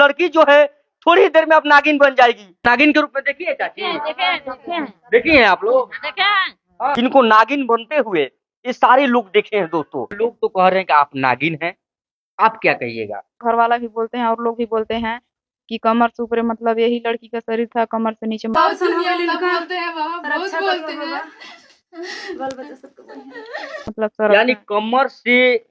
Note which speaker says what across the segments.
Speaker 1: लड़की जो है थोड़ी देर में अब नागिन बन जाएगी। नागिन के रूप में देखिए चाची, देखिए हैं आप लोग, इनको नागिन बनते हुए ये सारे लोग देखे हैं दोस्तों। लोग तो कह रहे हैं कि आप नागिन हैं, आप क्या कहिएगा?
Speaker 2: घर वाला भी बोलते हैं और लोग भी बोलते हैं कि कमर से ऊपर मतलब यही लड़की का शरीर था, कमर से नीचे मतलब
Speaker 1: यानी कमर से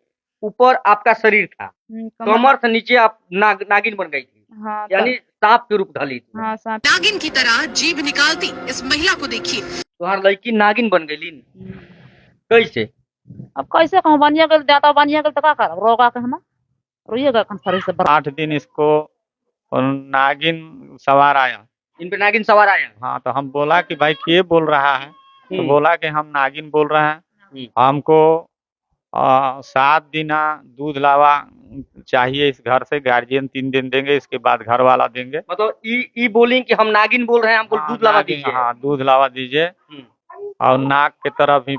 Speaker 1: ऊपर आपका शरीर था, कमर से नीचे आप नागिन बन गई थी।
Speaker 2: हाँ,
Speaker 1: यानी सांप के रूप ढली थी।
Speaker 2: हाँ, सांप
Speaker 3: नागिन की तरह जीभ निकालती इस महिला को देखिए।
Speaker 1: तुम्हार लड़की नागिन बन गई कैसे?
Speaker 4: अब कैसे कहूँ, बनिया गल ज्यादा बनिया गल तो का कर रोगा के हम रोइएगा शरीर से
Speaker 5: 8 दिन इसको और नागिन सवार आया,
Speaker 1: इन पे नागिन सवार आया।
Speaker 5: हाँ तो हम बोला कि भाई ये बोल रहा है, तो बोला कि हम नागिन बोल रहे हैं, हमको 7 दिन दूध लावा चाहिए इस घर से, गार्जियन 3 दिन देंगे, इसके बाद घर वाला देंगे।
Speaker 1: मतलब ई बोली कि हम नागिन बोल रहे हैं, हमको दूध लावा दीजिए।
Speaker 5: हाँ दूध लावा दीजिए। और नाक के तरफ ही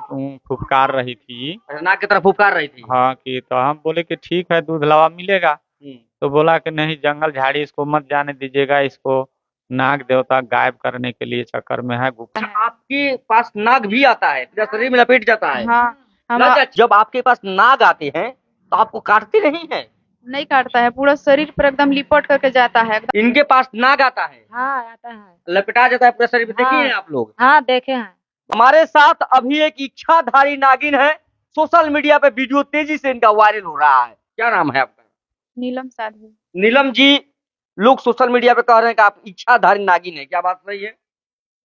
Speaker 5: फुफकार रही थी,
Speaker 1: नाक की तरफ फुफकार रही थी।
Speaker 5: हाँ कि तो हम बोले कि ठीक है दूध लावा मिलेगा, तो बोला कि नहीं जंगल झाड़ी इसको मत जाने दीजिएगा, इसको नाग देवता गायब करने के लिए चक्कर में है।
Speaker 1: आपके पास नाग भी आता है, पूरा शरीर में लपेट जाता है।
Speaker 2: हाँ,
Speaker 1: जब आपके पास नाग आते हैं तो आपको काटते नहीं है?
Speaker 2: नहीं काटता है, पूरा शरीर पर एकदम लिपट करके जाता है।
Speaker 1: इनके पास नाग आता है,
Speaker 4: हाँ आता है,
Speaker 1: लपेटा जाता है पूरा शरीर में। देखिए आप लोग,
Speaker 4: हाँ देखे हैं।
Speaker 1: हमारे साथ अभी एक इच्छाधारी नागिन है, सोशल मीडिया पे वीडियो तेजी से इनका वायरल हो रहा है। क्या नाम है आपका?
Speaker 2: नीलम साधु।
Speaker 1: नीलम जी, लोग सोशल मीडिया पे कह रहे हैं कि आप इच्छाधारी नागिन है, क्या बात सही है?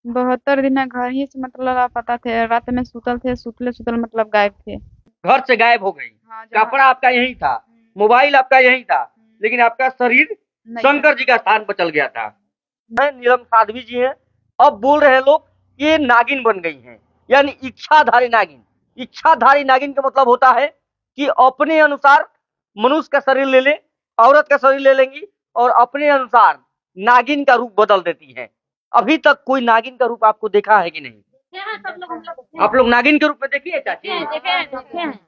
Speaker 2: 72 दिन घर ही से मतलब लापता थे, रात में सुतल थे, सुतल मतलब गायब थे।
Speaker 1: घर से गायब हो गई।
Speaker 2: हाँ,
Speaker 1: कपड़ा आपका यही था, मोबाइल आपका यही था, लेकिन आपका शरीर शंकर जी का स्थान पर चल गया था। नीलम साध्वी जी हैं, अब बोल रहे हैं लोग ये नागिन बन गई हैं, यानी इच्छाधारी नागिन। इच्छाधारी नागिन का मतलब होता है कि अपने अनुसार मनुष्य का शरीर ले ले, औरत का शरीर ले लेंगी और अपने अनुसार नागिन का रूप बदल देती हैं। अभी तक कोई नागिन का रूप आपको देखा है कि नहीं? आप लोग नागिन के रूप में देखिए चाची,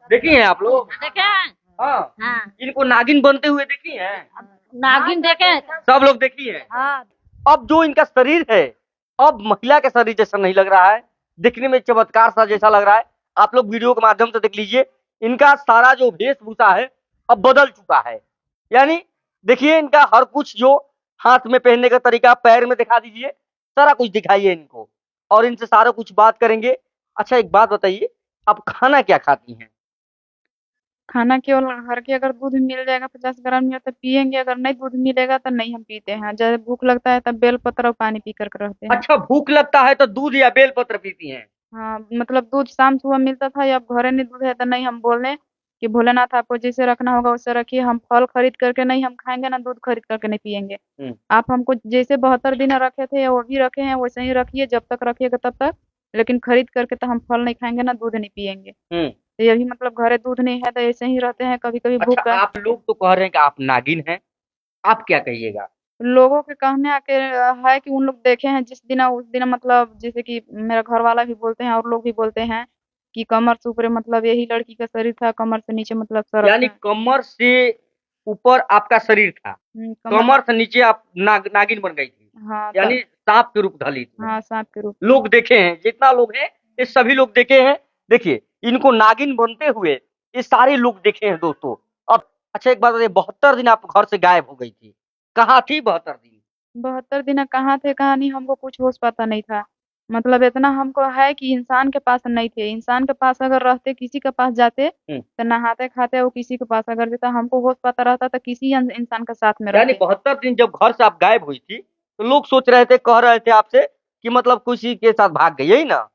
Speaker 1: देखिए हैं आप लोग? हाँ, इनको नागिन बनते हुए देखी है?
Speaker 4: नागिन देखे
Speaker 1: सब लोग देखी है।
Speaker 4: हाँ।
Speaker 1: अब जो इनका शरीर है, अब महिला के शरीर जैसा नहीं लग रहा है, दिखने में चमत्कार सा जैसा लग रहा है। आप लोग वीडियो के माध्यम से देख लीजिए, इनका सारा जो वेशभूषा है अब बदल चुका है। यानी देखिए इनका हर कुछ, जो हाथ में पहनने का तरीका, पैर में दिखा दीजिए, सारा कुछ दिखाइए इनको और इनसे सारा कुछ बात करेंगे। अच्छा एक बात बताइए, आप खाना क्या खाती हैं?
Speaker 2: खाना केवल घर के अगर दूध मिल जाएगा 50 ग्राम में तो पियेंगे, अगर नहीं दूध मिलेगा तो नहीं हम पीते हैं। जब भूख लगता है तब बेलपत्र और पानी पी करके रहते हैं।
Speaker 1: अच्छा, भूख लगता है तो दूध या बेलपत्र पीती हैं?
Speaker 2: हाँ, मतलब दूध शाम सुबह मिलता था, या अब घरे नहीं दूध है तो नहीं, हम बोले कि भोलेनाथ आपको जैसे रखना होगा वैसे रखिए, हम फल खरीद करके नहीं हम खाएंगे, ना दूध खरीद करके नहीं पियेंगे। आप हमको जैसे 72 दिन रखे थे वो भी रखे हैं, वैसे ही रखिए, जब तक रखिएगा तब तक, लेकिन खरीद करके तो हम फल नहीं खाएंगे ना दूध नहीं पियेंगे। तो यही मतलब घरे दूध नहीं है तो ऐसे ही रहते हैं, कभी कभी भूख
Speaker 1: अच्छा, आप लोग तो कह रहे हैं कि आप नागिन हैं, आप क्या कहिएगा?
Speaker 2: लोगों के कहने आके है कि उन लोग देखे हैं जिस दिन उस दिन, मतलब जैसे कि मेरा घर वाला भी बोलते हैं और लोग भी बोलते हैं कि कमर से ऊपर मतलब यही लड़की का शरीर था, कमर से नीचे मतलब सर,
Speaker 1: यानी कमर से ऊपर आपका शरीर था, कमर से नीचे आप नागिन बन गई थी।
Speaker 2: हाँ,
Speaker 1: यानी सांप के रूप ढली थी।
Speaker 2: हाँ, सांप के रूप।
Speaker 1: लोग देखे हैं, जितना लोग हैं ये सभी लोग देखे हैं। देखिए इनको नागिन बनते हुए ये सारे लोग देखे हैं दोस्तों। अब अच्छा एक बात बताइए, 72 दिन आप घर से गायब हो गई थी, कहाँ थी 72 दिन?
Speaker 2: 72 दिन कहाँ थे कहाँ नहीं, हमको कुछ होश पता नहीं था। मतलब इतना हमको है कि इंसान के पास नहीं थे, इंसान के पास अगर रहते, किसी के पास जाते तो नहाते खाते वो किसी के पास अगर देता, हमको होश पता रहता तो किसी इंसान के साथ में रहते।
Speaker 1: यानी 72 दिन जब घर से आप गायब हुई थी तो लोग सोच रहे थे, कह रहे थे आपसे कि मतलब किसी के साथ भाग गई, यही ना?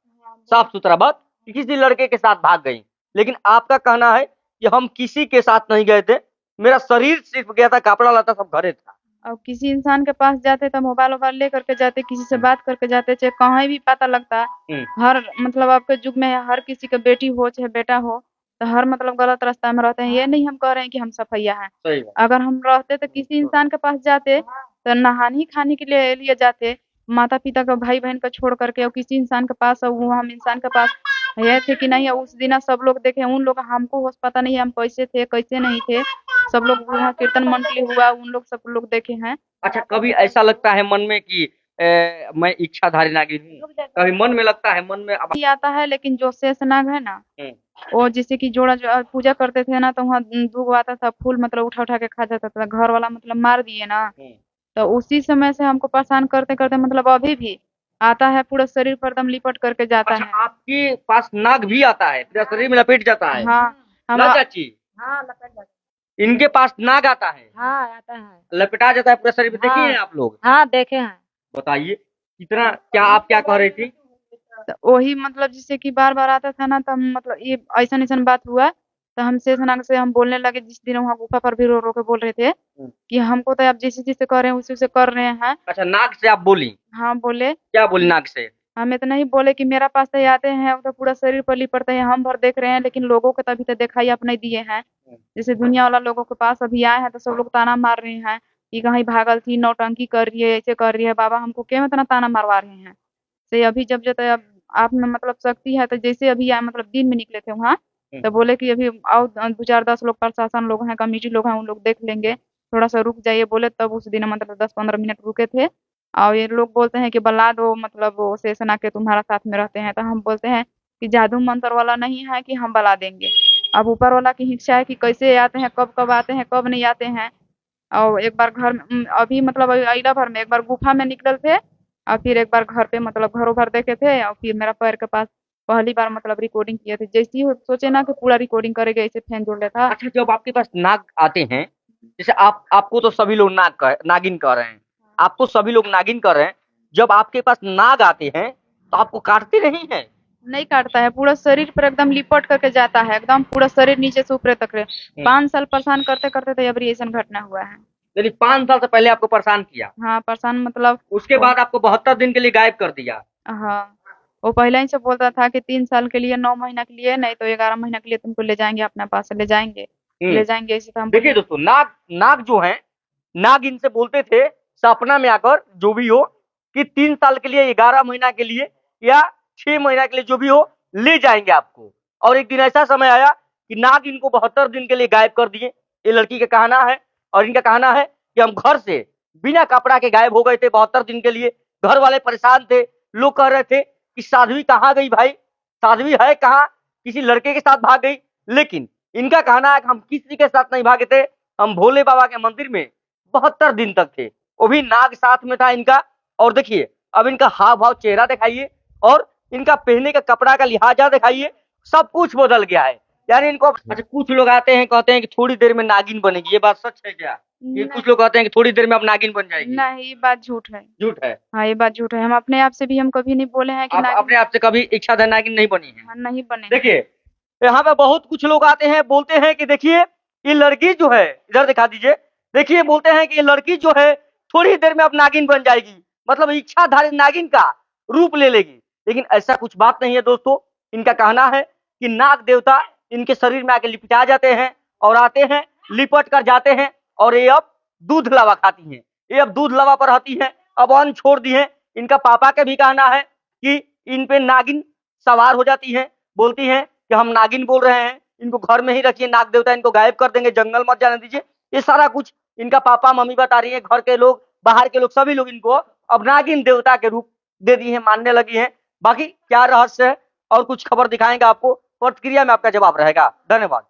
Speaker 1: साफ सुथरा बात, किसी लड़के के साथ भाग गई। लेकिन आपका कहना है कि हम किसी के साथ नहीं गए थे, मेरा शरीर सिर्फ गया था, कपड़ा लता सब घरे था।
Speaker 2: और किसी इंसान के पास जाते तो मोबाइल वोबाइल ले करके जाते, किसी से बात करके जाते, चाहे कहीं भी पता लगता। हर मतलब आपके युग में हर किसी का बेटी हो चाहे बेटा हो तो हर मतलब गलत रास्ता में रहते हैं। ये नहीं हम कह रहे हैं कि हम सफैया हैं, अगर हम रहते तो किसी इंसान के पास जाते तो नहाने खाने के लिए जाते, माता पिता का भाई बहन का छोड़ करके और किसी इंसान के पास, वो हम इंसान के पास ये थे कि नहीं उस दिन सब लोग देखे उन लोग हमको होश पता नहीं हम कैसे थे कैसे नहीं थे सब लोग वहाँ कीर्तन मंडली हुआ उन लोग सब लोग देखे हैं।
Speaker 1: अच्छा, कभी ऐसा लगता है मन में कि मैं इच्छाधारी नागिन हूँ? कभी मन में लगता है, मन में अब
Speaker 2: ये आता है लेकिन जो शेषनाग है ना
Speaker 1: हम्म,
Speaker 2: वो जैसे कि जोड़ा जो पूजा करते थे ना तो वहाँ दूब आता था फूल मतलब उठा उठा के खा जाता था घर वाला मतलब मार दिए ना
Speaker 1: हम्म।
Speaker 2: तो उसी समय से हमको परेशान करते करते मतलब अभी भी आता है पूरा शरीर पर एकदम लिपट करके जाता
Speaker 1: अच्छा,
Speaker 2: है।
Speaker 1: आपके पास नाग भी आता है, पूरा शरीर में लपेट जाता है?
Speaker 2: हाँ हम
Speaker 1: ना चाची,
Speaker 4: हाँ लपेट जाता
Speaker 1: इनके पास नाग आता है,
Speaker 4: हाँ आता है
Speaker 1: लपेटा जाता है पूरा शरीर में, देखिए
Speaker 4: हाँ।
Speaker 1: हैं आप लोग?
Speaker 4: हाँ देखे हैं।
Speaker 1: बताइए कितना, क्या आप क्या कह रही थी?
Speaker 2: तो वही मतलब जिससे कि बार बार आता था ना तो हम मतलब ये ऐसा ऐसा बात हुआ तो हम शेषनाग से हम बोलने लगे जिस दिन वहाँ गुफा पर भी रो रो के बोल रहे थे कि हमको तो आप जैसे जैसे कर रहे हैं उसी उसे कर रहे हैं।
Speaker 1: अच्छा, नाग से आप बोली?
Speaker 2: हाँ बोले
Speaker 1: क्या बोली नाग से?
Speaker 2: हम इतना ही बोले कि मेरा पास तो ये आते हैं वो तो पूरा शरीर पर लिपटते हैं हम भर देख रहे हैं लेकिन लोगों को तो अभी तक दिखाई आप नहीं दिए हैं। जैसे दुनिया वाला लोगों के पास अभी आए हैं तो सब लोग ताना मार रहे हैं कि कहीं भागल थी नौटंकी कर रही है ऐसे कर रही है बाबा हमको क्यों इतना ताना मारवा रहे हैं। से अभी जब जब अब आप में मतलब शक्ति है तो जैसे अभी आए मतलब दिन में निकले थे वहाँ तो बोले कि अभी आओ 2-4-10 लोग प्रशासन लोग हैं कमेटी लोग हैं उन लोग देख लेंगे थोड़ा सा रुक जाइए बोले तब उस दिन मतलब 10-15 मिनट रुके थे। और ये लोग बोलते हैं कि बला दो मतलब वो शेषन आके तुम्हारा साथ में रहते हैं तो हम बोलते हैं कि जादू मंत्र वाला नहीं है कि हम बला देंगे। अब ऊपर वाला की इच्छा है कि कैसे आते हैं कब कब आते हैं कब नहीं आते हैं। और एक बार घर में अभी मतलब अइला भर में एक बार गुफा में निकल थे और फिर एक बार घर पे मतलब घरों भर देखे थे और फिर मेरा पैर के पास पहली बार मतलब रिकॉर्डिंग किए थे जैसे ही सोचे ना कि पूरा रिकॉर्डिंग करेंगे ऐसे फैन जोड़ लेता।
Speaker 1: अच्छा, जब आपके पास नाग आते हैं, जैसे आपको तो सभी लोग नागिन कह रहे हैं, आपको सभी लोग नागिन कह रहे हैं, जब आपके पास नाग आते हैं तो आपको काटते नहीं है?
Speaker 2: नहीं काटता है पूरा शरीर पर एकदम लिपट करके जाता है एकदम पूरा शरीर नीचे से ऊपर तक 5 साल परेशान करते करते तो अब ऐसा घटना हुआ है।
Speaker 1: यानी 5 साल से पहले आपको परेशान किया,
Speaker 2: हाँ परेशान मतलब
Speaker 1: उसके बाद आपको 72 दिन के लिए गायब कर दिया।
Speaker 2: हाँ वो पहले ही से बोलता था कि 3 साल के लिए 9 महीना के लिए नहीं तो 11 महीना के लिए तुमको ले जाएंगे अपने पास से ले जाएंगे इसी का हम
Speaker 1: देखिए दोस्तों, नाग जो है, नाग इनसे बोलते थे सपना में आकर जो भी हो कि 3 साल के लिए 11 महीना के लिए या 6 महीना के लिए जो भी हो ले जाएंगे आपको। और एक दिन ऐसा समय आया कि नाग इनको 72 दिन के लिए गायब कर दिए। ये लड़की का कहना है और इनका कहना है कि हम घर से बिना कपड़ा के गायब हो गए थे 72 दिन के लिए। घर वाले परेशान थे, लोग कह रहे थे कि साध्वी कहाँ गई भाई, साध्वी है कहाँ, किसी लड़के के साथ भाग गई। लेकिन इनका कहना है कि हम किसी के साथ नहीं भागे थे, हम भोले बाबा के मंदिर में 72 दिन तक थे, वो भी नाग साथ में था इनका। और देखिए अब इनका हाव भाव चेहरा दिखाइए और इनका पहनने का कपड़ा का लिहाजा दिखाइए, सब कुछ बदल गया है। यानी इनको अच्छा, कुछ लोग आते हैं कहते हैं कि थोड़ी देर में नागिन बनेगी, ये बात सच है क्या? ये कुछ लोग कहते हैं कि थोड़ी देर में अब नागिन बन जाएगी।
Speaker 2: नहीं ये बात झूठ है।
Speaker 1: झूठ है?
Speaker 2: हाँ ये बात झूठ है हम अपने आप से भी हम कभी नहीं बोले हैं कि
Speaker 1: आप
Speaker 2: नागिन
Speaker 1: अपने आप से कभी इच्छाधारी नागिन नहीं बनी है?
Speaker 2: हाँ, नहीं बने।
Speaker 1: देखिए यहाँ पे बहुत कुछ लोग आते हैं बोलते हैं कि देखिए ये लड़की जो है, इधर दिखा दीजिए, देखिए बोलते हैं कि ये लड़की जो है थोड़ी देर में अब नागिन बन जाएगी, मतलब इच्छाधारी नागिन का रूप ले लेगी। लेकिन ऐसा कुछ बात नहीं है दोस्तों। इनका कहना है कि नाग देवता इनके शरीर में आके लिपटा जाते हैं और आते हैं लिपट कर जाते हैं और ये अब दूध लावा खाती हैं, ये अब दूध लावा पर रहती हैं, अब अन्न छोड़ दी है। इनका पापा का भी कहना है कि इन पे नागिन सवार हो जाती है, बोलती हैं कि हम नागिन बोल रहे हैं, इनको घर में ही रखिए, नाग देवता इनको गायब कर देंगे, जंगल मत जाने दीजिए। ये सारा कुछ इनका पापा मम्मी बता रही है, घर के लोग बाहर के लोग सभी लोग इनको अब नागिन देवता के रूप दे दी है, मानने लगी है। बाकी क्या रहस्य है और कुछ खबर दिखाएंगे आपको, प्रतिक्रिया में आपका जवाब रहेगा। धन्यवाद।